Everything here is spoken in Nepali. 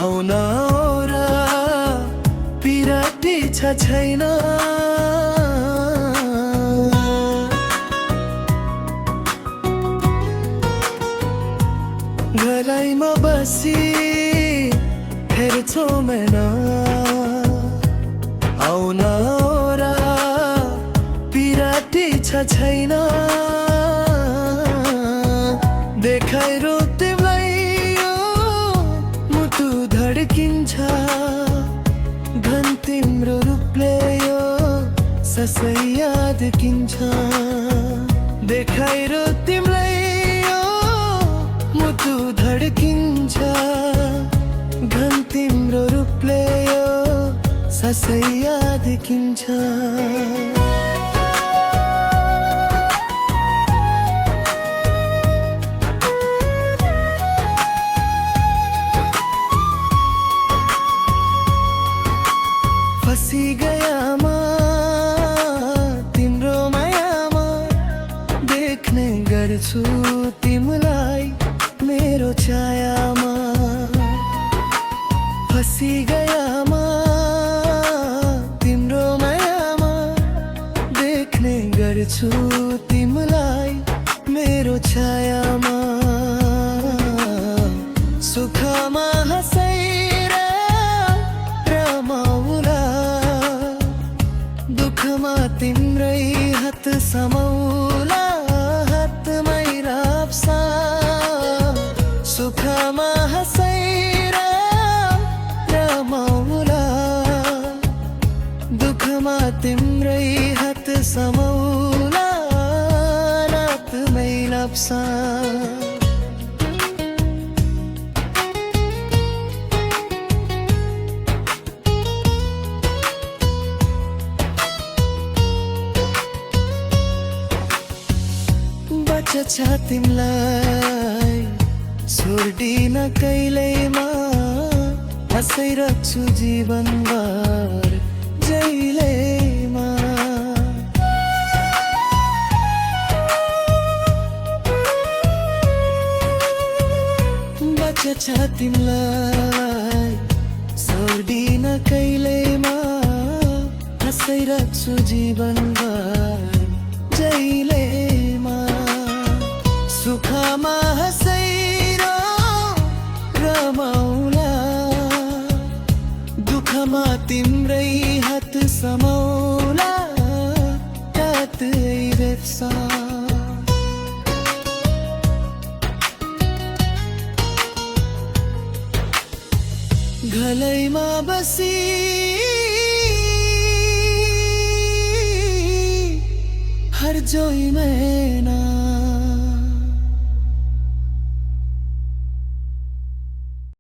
आउन र पिराती छ छैन घरैमा बसी हेर्छौ मैना आउन र पिराती छ छैन देखाइरो तिमीलाई यो मुटु धड्किन्छ घन तिम्रो रूपले यो ससै याद किन्छ देखाइरो तिमीलाई यो मुटु धड्किन्छ घन तिम्रो रूपले यो ससै याद किन्छ फसी गयामा तिम्रो मायामा देख्ने गर्छु तिमीलाई मेरो छायामा फसी गयामा तिम्रो मायामा देख्ने गर्छु तिमीलाई मेरो छायामा सुखमा हँसेर रमाउला दुःखमा तिम्रै हात समाउला हातमै राप्सा सुखमा हँसेर रमाउला दुःखमा तिम्रै हात समाउला रातमै राप्सा छ तिमलाई छोड्दिन कहिल्यैमा हँसाइराख्छु जीवनभर जहिल्यैमा छ तिमलाई छोड्दिन कहिल्यैमा हँसाइराख्छु जीवनभर जहिल्यैमा सुखमा हँसेर रमाउला दुःखमा तिम्रै हात समाउला रातै रेप्सा गलैमा बसी हर जोई मैना